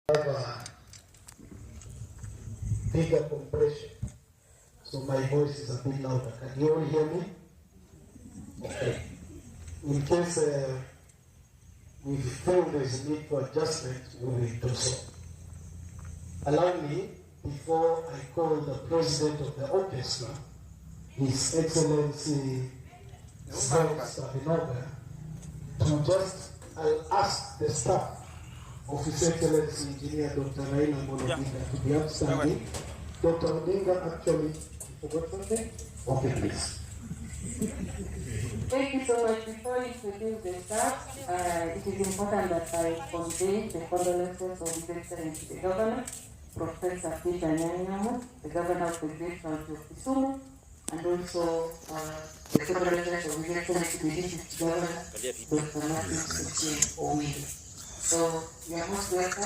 have a bigger compression, so my voice is a bit louder. Can you all hear me? Okay. In case we feel there is a need for adjustment, we will do so. Allow me, before I call the president of the orchestra, His Excellency Sven Sabinoga, to just ask the staff of His Excellency Engineer Dr. Raila Odinga to be upstanding. Dr. Odinga, actually, you forgot something? Okay, please. Thank you so much. Before you introduce the staff, it is important that I convey the condolences of His Excellency the Governor, Professor Peter Nyanyamo, the Governor of the Great County of Kisumu, and also the condolences of His Excellency the District Governor, Dr. Martin Owili. So, you are most welcome.